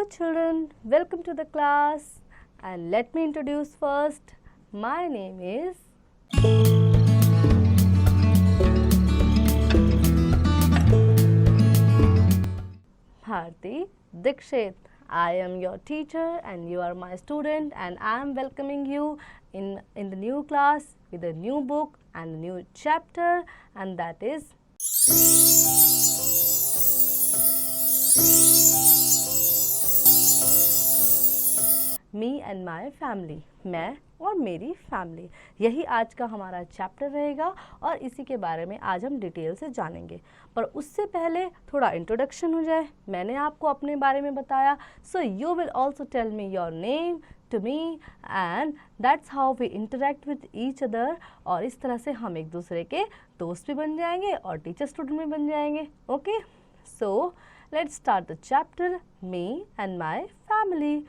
Hello children, welcome to the class and let me introduce first. My name is Bharti Dikshit. I am your teacher and you are my student and I am welcoming you in the new class with a new book and a new chapter, and that is me and my family, मैं और मेरी family. यही आज का हमारा chapter रहेगा और इसी के बारे में आज हम डिटेल से जानेंगे। पर उससे पहले थोड़ा इंट्रोडक्शन हो जाए। मैंने आपको अपने बारे में बताया, so you will also tell me your name to me and that's how we interact with each other. और इस तरह से हम एक दूसरे के दोस्त भी बन जाएंगे और टीचर स्टूडेंट भी बन जाएंगे। Okay, so let's start the chapter me and my family.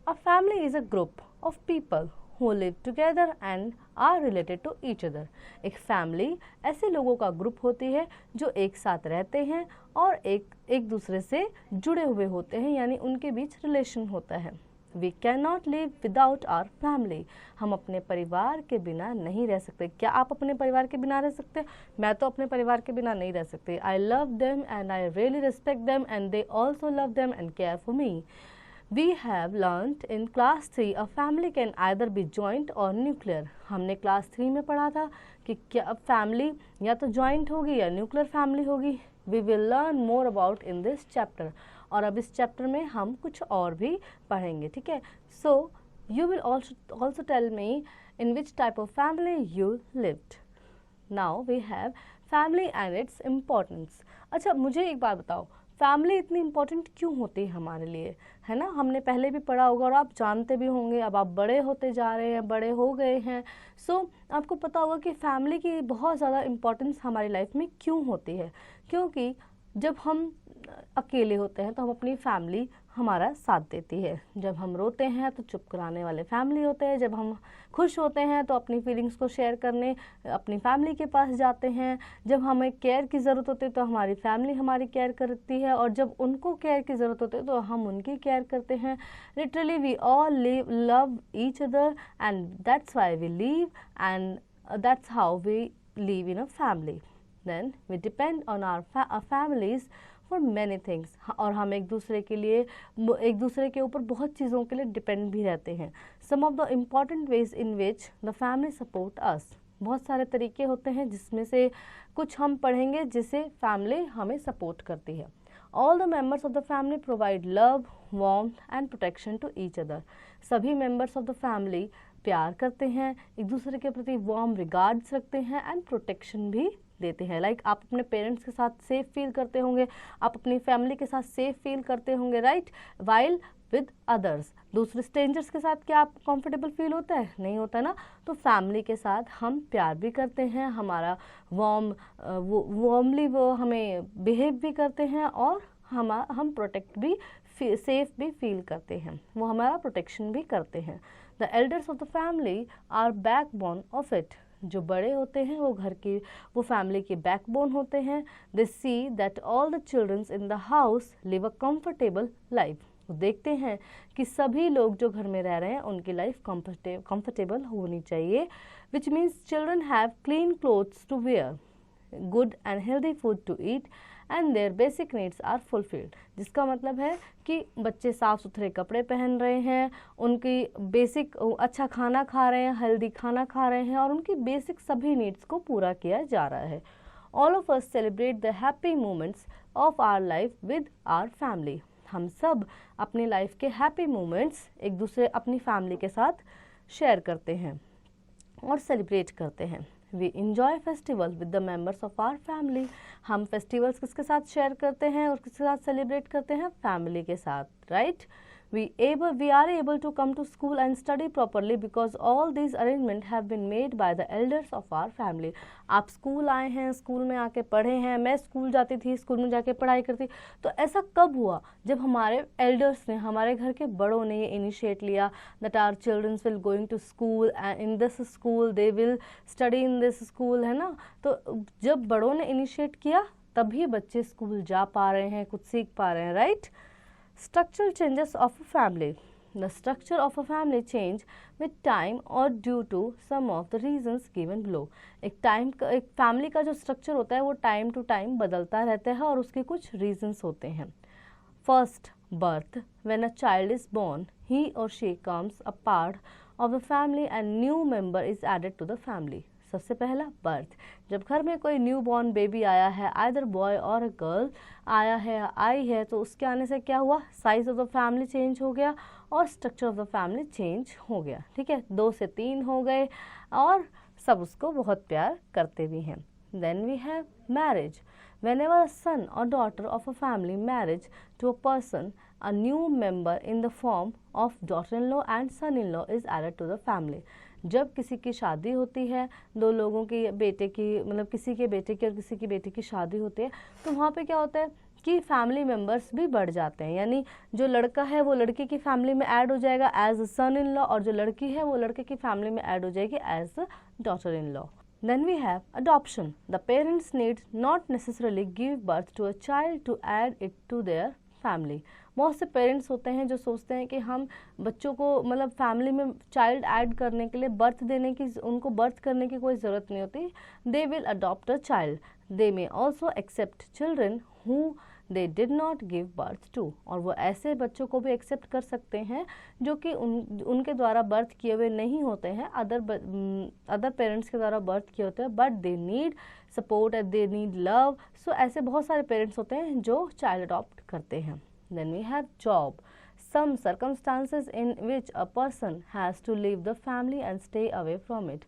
A family is a group of people who live together and are related to each other. एक family ऐसे लोगों का ग्रुप होती है जो एक साथ रहते हैं और एक दूसरे से जुड़े हुए होते हैं, यानी उनके बीच रिलेशन होता है। We cannot live without our family. हम अपने परिवार के बिना नहीं रह सकते। क्या आप अपने परिवार के बिना रह सकते? मैं तो अपने परिवार के बिना नहीं रह सकती। I love them and I really respect them and they also love them and care for me. We have learnt in class 3 a family can either be joint or nuclear. हमने क्लास 3 में पढ़ा था कि क्या family या तो joint होगी या न्यूक्लियर फैमिली होगी। We will learn more about in this chapter. और अब इस चैप्टर में हम कुछ और भी पढ़ेंगे, ठीक है। So you will also tell me in which type of family you lived. Now we have family and its importance. अच्छा, मुझे एक बात बताओ, फैमिली इतनी इम्पोर्टेंट क्यों होती है हमारे लिए, है ना। हमने पहले भी पढ़ा होगा और आप जानते भी होंगे। अब आप बड़े होते जा रहे हैं, बड़े हो गए हैं, सो आपको पता होगा कि फैमिली की बहुत ज़्यादा इम्पोर्टेंस हमारी लाइफ में क्यों होती है। क्योंकि जब हम अकेले होते हैं तो हम अपनी फैमिली हमारा साथ देती है। जब हम रोते हैं तो चुप कराने वाले फैमिली होते हैं। जब हम खुश होते हैं तो अपनी फीलिंग्स को शेयर करने अपनी फैमिली के पास जाते हैं। जब हमें केयर की ज़रूरत होती है तो हमारी फैमिली हमारी केयर करती है, और जब उनको केयर की ज़रूरत होती है तो हम उनकी केयर करते हैं। Literally we all love each other and that's why we live and that's how we live in a family. Then we depend on our families for many things. और हम एक दूसरे के ऊपर बहुत चीज़ों के लिए डिपेंड भी रहते हैं। Some of the important ways in which the family support us. बहुत सारे तरीके होते हैं जिसमें से कुछ हम पढ़ेंगे जिससे फैमिली हमें सपोर्ट करती है। All the members of the family provide love, warmth and protection to each other. सभी मेम्बर्स ऑफ द फैमिली प्यार करते हैं, एक दूसरे के प्रति वार्म रिगार्ड्स रखते हैं एंड प्रोटेक्शन भी देते हैं। लाइक आप अपने पेरेंट्स के साथ सेफ फील करते होंगे, आप अपनी फैमिली के साथ सेफ फील करते होंगे, राइट। वाइल विद अदर्स, दूसरे स्ट्रेंजर्स के साथ क्या आपको कंफर्टेबल फील होता है? नहीं होता ना। तो फैमिली के साथ हम प्यार भी करते हैं, हमारा वार्मली वो हमें बिहेव भी करते हैं और हम प्रोटेक्ट भी सेफ भी फील करते हैं, वो हमारा प्रोटेक्शन भी करते हैं। The elders of the family are backbone of it. जो बड़े होते हैं वो फैमिली के बैकबोन होते हैं। They see that all the childrens in the house live a comfortable life. वो देखते हैं कि सभी लोग जो घर में रह रहे हैं उनकी लाइफ कंफर्टेबल होनी चाहिए, which means children have clean clothes to wear, good and healthy food to eat and their basic needs are fulfilled. जिसका मतलब है कि बच्चे साफ़ सुथरे कपड़े पहन रहे हैं, उनकी बेसिक अच्छा खाना खा रहे हैं, हेल्दी खाना खा रहे हैं और उनकी बेसिक सभी नीड्स को पूरा किया जा रहा है। All of us celebrate the happy moments of our life with our family. हम सब अपनी लाइफ के हैप्पी मोमेंट्स एक दूसरे अपनी फैमिली के साथ शेयर करते हैं और सेलिब्रेट करते हैं। We enjoy festival with the members of our family. हम फेस्टिवल्स किसके साथ शेयर करते हैं और किसके साथ सेलिब्रेट करते हैं? फैमिली के साथ, right. We are able to come to school and study properly because all these arrangements have been made by the elders of our family. आप स्कूल आए हैं, स्कूल में आके पढ़े हैं। मैं स्कूल जाती थी, स्कूल में जाके पढ़ाई करती। तो ऐसा कब हुआ? जब हमारे एल्डर्स ने, हमारे घर के बड़ों ने ये इनिशिएट लिया that our children will going to school and in this school they will study in this school, है ना। तो जब बड़ों ने इनिशिएट किया तभी बच्चे स्कूल जा पा रहे हैं, कुछ सीख पा रहे हैं, right. Structural changes of a family. The structure of a family change with time or due to some of the reasons given below. एक फैमिली का जो स्ट्रक्चर होता है वो टाइम टू टाइम बदलता रहता है और उसके कुछ रीजंस होते हैं. First, birth. When a child is born, he or she becomes a part of the family and new member is added to the family. सबसे पहला बर्थ. जब घर में कोई न्यू बॉर्न बेबी आया है, आइदर बॉय और गर्ल आया है, आई है, तो उसके आने से क्या हुआ, size of the family change हो गया और structure of the family change हो गया. ठीक है, 2 से 3 हो गए और सब उसको बहुत प्यार करते भी हैं. Then we have marriage. Whenever a son or daughter of a family marries to a person, a new member in the form of daughter-in-law and son-in-law is added to the family. जब किसी की शादी होती है, दो लोगों की बेटे की, मतलब किसी के बेटे की और किसी की बेटी की शादी होती है, तो वहाँ पे क्या होता है कि फैमिली मेम्बर्स भी बढ़ जाते हैं. यानी जो लड़का है वो लड़के की फैमिली में ऐड हो जाएगा as a sun in law और जो लड़की है वो लड़के की फैमिली में ऐड हो जाएगी as a daughter in law. Then we have adoption. The parents need not necessarily give birth to a child to add it to their family. बहुत से पेरेंट्स होते हैं जो सोचते हैं कि हम बच्चों को मतलब फैमिली में चाइल्ड ऐड करने के लिए बर्थ देने की, उनको बर्थ करने की कोई ज़रूरत नहीं होती. They will adopt a child. They may also accept children who they did not give birth to. और वो ऐसे बच्चों को भी एक्सेप्ट कर सकते हैं जो कि उनके द्वारा बर्थ किए हुए नहीं होते हैं, अदर पेरेंट्स के द्वारा बर्थ किए होते हैं, but they need support and they need love. So ऐसे बहुत सारे पेरेंट्स होते हैं जो चाइल्ड अडॉप्ट करते हैं. Then we have job. Some circumstances in which a person has to leave the family and stay away from it.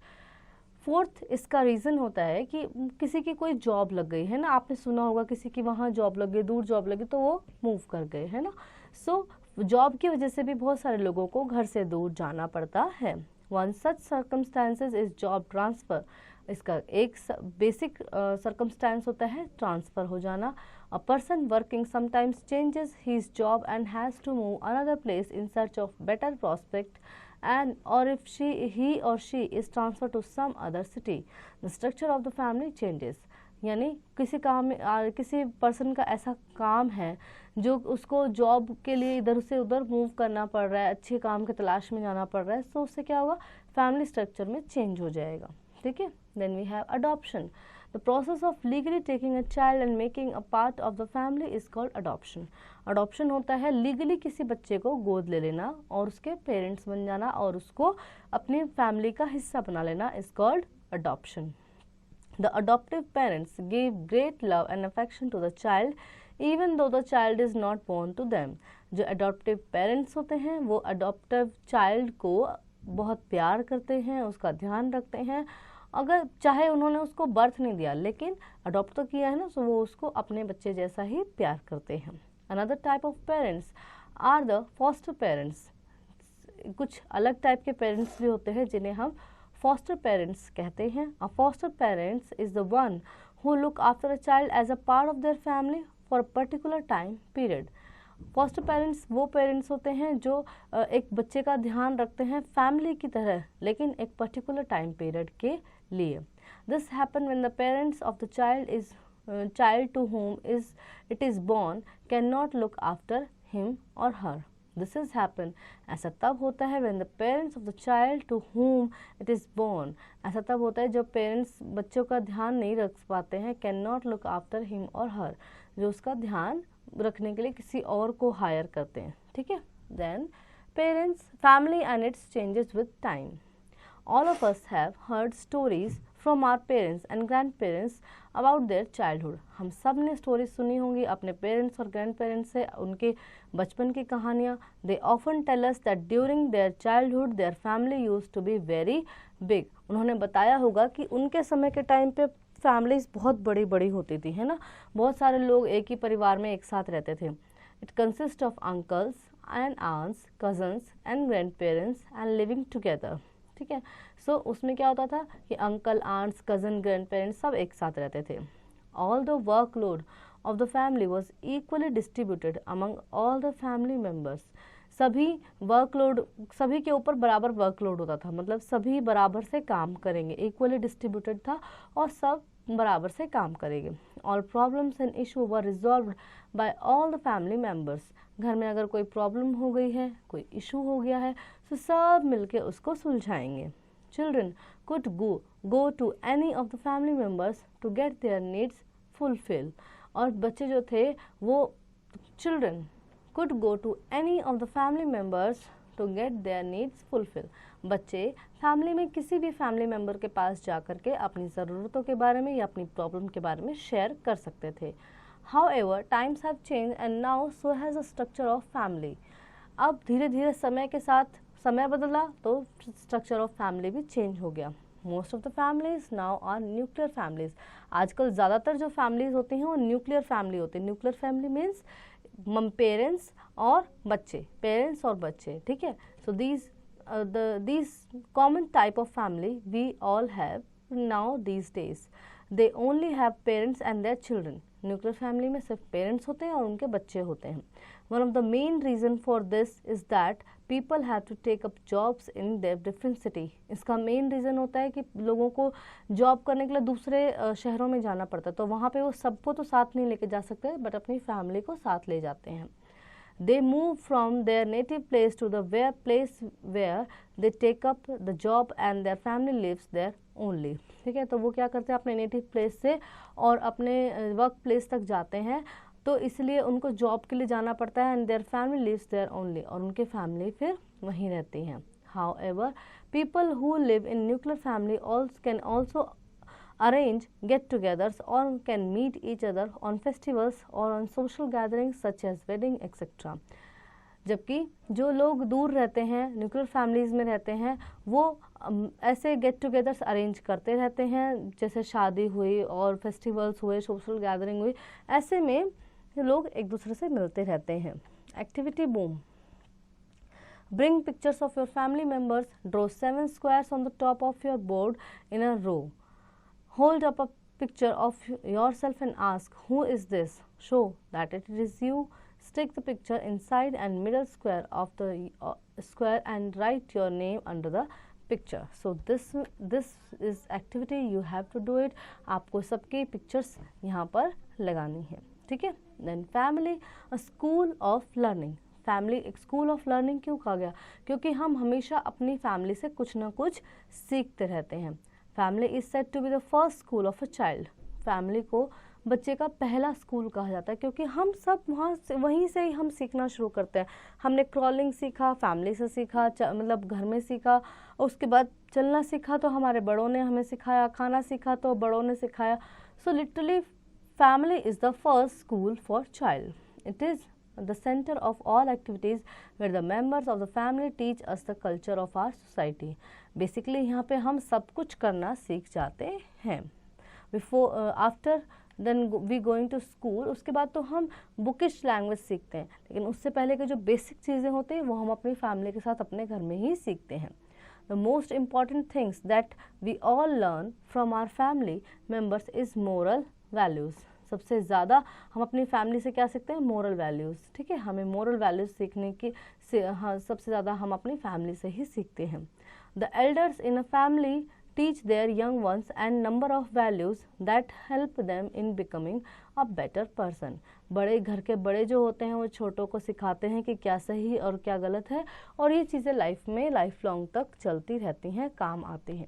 Fourth इसका reason होता है कि किसी की कोई जॉब लग गई है ना, आपने सुना होगा किसी की वहाँ जॉब लग गई, दूर जॉब लगी, तो वो मूव कर गए है ना. सो जॉब की वजह से भी बहुत सारे लोगों को घर से दूर जाना पड़ता है. One such circumstances is job transfer. इसका एक बेसिक सर्कमस्टांस होता है ट्रांसफ़र हो जाना. A person working sometimes changes his job and has to move another place in search of better prospect and or if he or she is transferred to some other city, the structure of the family changes. यानी किसी काम में किसी person का ऐसा काम है जो उसको जॉब के लिए इधर से उधर मूव करना पड़ रहा है, अच्छे काम की तलाश में जाना पड़ रहा है, तो उससे क्या होगा, फैमिली स्ट्रक्चर में चेंज हो जाएगा. ठीक है. Then we have adoption. The process of legally taking a child and making a part of the family is called adoption. Adoption होता है लीगली किसी बच्चे को गोद ले लेना और उसके पेरेंट्स बन जाना और उसको अपनी फैमिली का हिस्सा बना लेना is called adoption. The adoptive parents give great love and affection to the child even though the child is not born to them. जो adoptive parents होते हैं वो adoptive child को बहुत प्यार करते हैं, उसका ध्यान रखते हैं, अगर चाहे उन्होंने उसको बर्थ नहीं दिया लेकिन अडॉप्ट तो किया है ना, तो वो उसको अपने बच्चे जैसा ही प्यार करते हैं. Another type of parents are the foster parents. कुछ अलग टाइप के पेरेंट्स भी होते हैं जिन्हें हम फॉस्टर पेरेंट्स कहते हैं. A foster parents is the one who look after a child as a part of their family for a particular time period. Foster parents वो पेरेंट्स होते हैं जो एक बच्चे का ध्यान रखते हैं फैमिली की तरह, लेकिन एक पर्टिकुलर टाइम पीरियड के लिए. This happen when the parents of the child to whom it is born cannot look after him or her. This is happen. ऐसा तब होता है when the parents of the child to whom it is born. ऐसा तब होता है जब parents बच्चों का ध्यान नहीं रख पाते हैं, cannot look after him or her, जो उसका ध्यान रखने के लिए किसी और को हायर करते हैं. ठीक है. Then parents, family and its changes with time. All of us have heard stories from our parents and grandparents about their childhood. हम सब ने स्टोरी सुनी होंगी अपने पेरेंट्स और ग्रैंड पेरेंट्स से, उनके बचपन की कहानियाँ. They often tell us that during their childhood their family used to be very big. उन्होंने बताया होगा कि उनके समय के टाइम पे फैमिलीज बहुत बड़ी बड़ी होती थी, है ना, बहुत सारे लोग एक ही परिवार में एक साथ रहते थे. It consist of uncles and aunts, cousins and grand parents and living together. ठीक है. सो उसमें क्या होता था कि uncle, aunts, cousin, grand parents सब एक साथ रहते थे. All the workload of the family was equally distributed among all the family members. सभी के ऊपर बराबर वर्कलोड होता था, मतलब सभी बराबर से काम करेंगे, इक्वली डिस्ट्रीब्यूटेड था और सब बराबर से काम करेंगे. All problems and issue were resolved by all the family members. घर में अगर कोई प्रॉब्लम हो गई है, कोई इशू हो गया है, तो सब मिलके उसको सुलझाएंगे। Children could go to any of the family members to get their needs fulfil. और बच्चे जो थे वो, children could go to any of the family members to get their needs fulfil. बच्चे फैमिली में किसी भी फैमिली मेम्बर के पास जा कर के अपनी ज़रूरतों के बारे में या अपनी प्रॉब्लम के बारे में शेयर कर सकते थे। However, times have changed and now so has the structure of family. अब धीरे धीरे समय के साथ समय बदला तो स्ट्रक्चर ऑफ फैमिली भी चेंज हो गया। Most of the families now are nuclear families. आजकल ज़्यादातर जो फैमिलीज होती हैं वो न्यूक्लियर फैमिली होती है। न्यूक्लियर फैमिली मीन्स पेरेंट्स और बच्चे, पेरेंट्स और बच्चे, ठीक है। सो these common type of family we all have now these days. They only have parents and their children. Nuclear family में सिर्फ पेरेंट्स होते हैं और उनके बच्चे होते हैं। One of the main reason for this is that people have to take up jobs in their different city. इसका मेन रीज़न होता है कि लोगों को जॉब करने के लिए दूसरे शहरों में जाना पड़ता है, तो वहाँ पे वो सबको तो साथ नहीं लेके जा सकते, बट अपनी फैमिली को साथ ले जाते हैं। They move from their native place to the place where they take up the job and their family lives there only. ठीक है, तो वो क्या करते हैं, अपने नेटिव प्लेस से और अपने वर्क प्लेस तक जाते हैं, तो इसलिए उनको जॉब के लिए जाना पड़ता है। And their family lives there only, और उनके फैमिली फिर वहीं रहती हैं। However, people who live in nuclear family can also arrange get-togethers or can meet each other on festivals or on social gatherings such as wedding etc. जबकि जो लोग दूर रहते हैं, न्यूक्लियर फैमिलीज़ में रहते हैं, वो ऐसे गेट टुगेदर्स अरेंज करते रहते हैं, जैसे शादी हुई और फेस्टिवल्स हुए, सोशल गैदरिंग हुई, ऐसे में लोग एक दूसरे से मिलते रहते हैं। Activity boom. Bring pictures of your family members. Draw 7 squares on the top of your board in a row. Hold up a picture of yourself and ask, who is this? Show that it is you. Stick the picture inside and middle square of the square and write your name under the picture. So this is activity, you have to do it. आपको सबके pictures यहाँ पर लगानी है, ठीक है। Then family, a school of learning. Family एक school of learning क्यों कहा गया? क्योंकि हम हमेशा अपनी फैमिली से कुछ ना कुछ सीखते रहते हैं। Family is said to be the first school of a child. Family को बच्चे का पहला स्कूल कहा जाता है, क्योंकि हम सब वहीं से ही हम सीखना शुरू करते हैं। हमने क्रॉलिंग सीखा, फैमिली से सीखा, मतलब घर में सीखा, उसके बाद चलना सीखा तो हमारे बड़ों ने हमें सिखाया, खाना सीखा तो बड़ों ने सिखाया। So literally family is the first school for child. It is the center of all activities where the members of the family teach us the culture of our society. Basically यहाँ पे हम सब कुछ करना सीख जाते हैं. After then we going to school, उसके बाद तो हम बुकिश लैंग्वेज सीखते हैं, लेकिन उससे पहले के जो बेसिक चीज़ें होती हैं वो हम अपनी फैमिली के साथ अपने घर में ही सीखते हैं. The most important things that we all learn from our family members is moral values. सबसे ज़्यादा हम अपनी फैमिली से क्या सीखते हैं? Moral values. ठीक है, हमें मोरल वैल्यूज़ सीखने की सबसे ज़्यादा हम अपनी फैमिली से ही सीखते हैं. The elders in a family teach their young ones and number of values that help them in becoming a better person. बड़े घर के बड़े जो होते हैं वो छोटों को सिखाते हैं कि क्या सही और क्या गलत है, और ये चीज़ें लाइफ में लाइफ लॉन्ग तक चलती रहती हैं, काम आती हैं.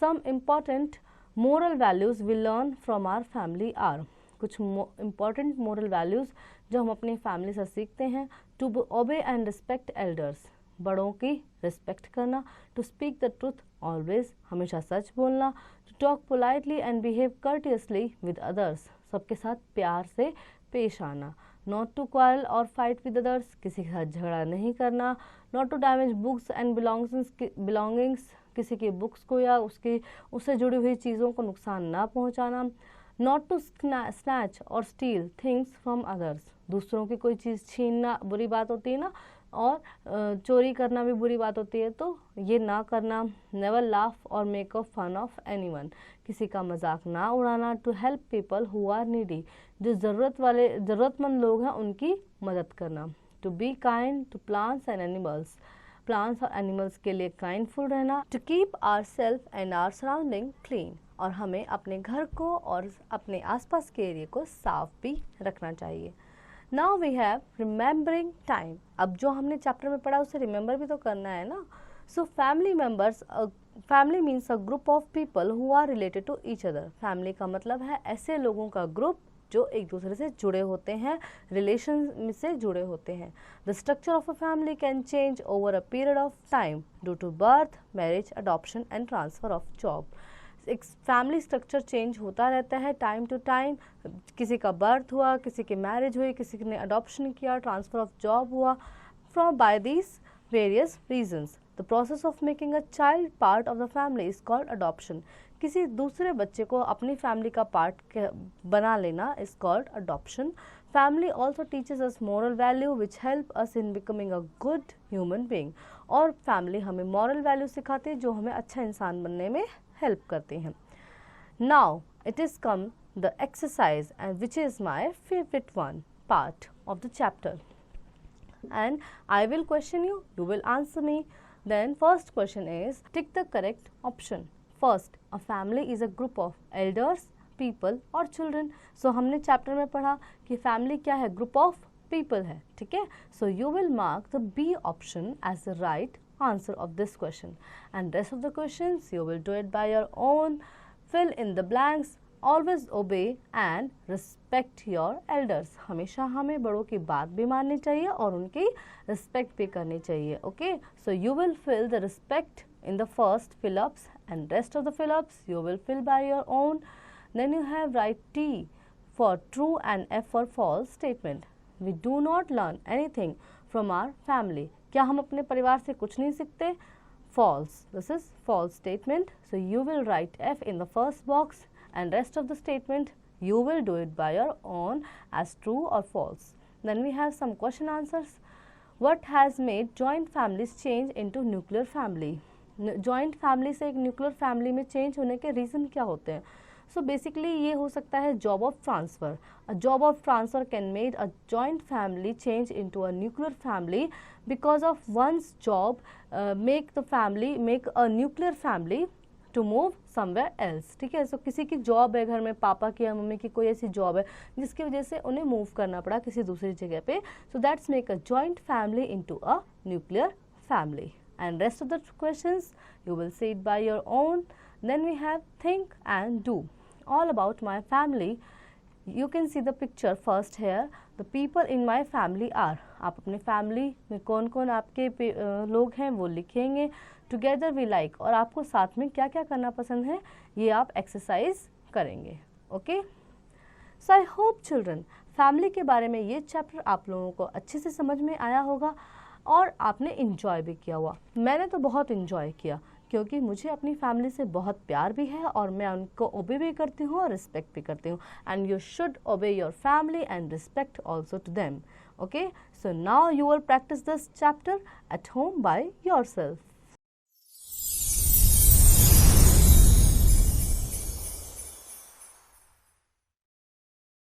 Some important moral values we learn from our family are. कुछ important moral values जो हम अपनी फैमिली से सीखते हैं. To obey and respect elders. बड़ों की रिस्पेक्ट करना. To speak the truth always, हमेशा सच बोलना. To talk politely and behave courteously with others, सबके साथ प्यार से पेश आना. नॉट टू क्वारल और फाइट विद अदर्स, किसी के साथ झगड़ा नहीं करना. Not to damage books and belongings, किसी की बुक्स को या उससे जुड़ी हुई चीज़ों को नुकसान ना पहुँचाना. नॉट टू स्नैच और स्टील थिंग्स फ्रॉम अदर्स, दूसरों की कोई चीज़ छीनना बुरी बात होती है ना, और चोरी करना भी बुरी बात होती है, तो ये ना करना. नेवर लाफ और make a fun of anyone, किसी का मजाक ना उड़ाना. To help people who are needy, जो ज़रूरतमंद लोग हैं उनकी मदद करना. To be kind to plants and animals, plants और एनिमल्स के लिए काइंडफुल रहना. To keep our self and our surrounding clean, और हमें अपने घर को और अपने आसपास के एरिया को साफ भी रखना चाहिए. Now we have remembering time. अब जो हमने चैप्टर में पढ़ा उसे रिमेंबर भी तो करना है ना। So family members, family means a group of people who are related to each other. Family का मतलब है ऐसे लोगों का ग्रुप जो एक दूसरे से जुड़े होते हैं, रिलेशन से जुड़े होते हैं। The structure of a family can change over a period of time due to birth, marriage, adoption and transfer of job. एक फैमिली स्ट्रक्चर चेंज होता रहता है टाइम टू टाइम। किसी का बर्थ हुआ, किसी की मैरिज हुई, किसी ने अडॉप्शन किया, ट्रांसफर ऑफ जॉब हुआ, from by these various reasons. The process of making a child part of the family is called adoption. किसी दूसरे बच्चे को अपनी फैमिली का पार्ट बना लेना is called adoption. Family also teaches us moral value which help us in becoming a good human being. और family हमें मॉरल वैल्यू सिखाती है जो हमें अच्छा इंसान बनने में हेल्प करते हैं। Now it is come the exercise and which is my favourite one part of the chapter, and I will question you, you will answer me. Then first question is, tick the correct option. First, a family is a group of elders, people और children. So हमने chapter में पढ़ा कि family क्या है, group of people है, ठीक है। So you will mark the B option as the right answer of this question, and rest of the questions you will do it by your own. Fill in the blanks. Always obey and respect your elders. हमेशा हमें बड़ों की बात भी माननी चाहिए और उनकी रिस्पेक्ट भी करनी चाहिए। Okay, so you will fill the respect in the first fill-ups and rest of the fill-ups you will fill by your own. Then you have write T for true and F for false statement. We do not learn anything from our family. क्या हम अपने परिवार से कुछ नहीं सीखते? False. This is false statement. So you will write F in the first box and rest of the statement you will do it by your own as true or false. Then we have some question answers. What has made joint families change into nuclear family? Joint family से एक nuclear family में change होने के reason क्या होते हैं? So basically ये हो सकता है job of transfer. A job of transfer can made a joint family change into a nuclear family because of one's job make a nuclear family to move somewhere else. ठीक है, सो किसी की job है घर में, पापा की या मम्मी की कोई ऐसी जॉब है जिसकी वजह से उन्हें मूव करना पड़ा किसी दूसरी जगह पे। So that's make a joint family into a nuclear family. And rest of the questions you will see it by your own. Then we have think and do. All about my family. You can see the picture first here. The people in my family are. आप अपने family में कौन कौन आपके लोग हैं वो लिखेंगे. Together we like. और आपको साथ में क्या क्या करना पसंद है ये आप exercise करेंगे. Okay? So I hope children, family के बारे में ये chapter आप लोगों को अच्छे से समझ में आया होगा और आपने इन्जॉय भी किया हुआ। मैंने तो बहुत इन्जॉय किया क्योंकि मुझे अपनी फैमिली से बहुत प्यार भी है और मैं उनको ओबे भी करती हूँ और रिस्पेक्ट भी करती हूँ। And you should obey your family and respect also to them. Okay, so now you will practise this chapter at home by yourself.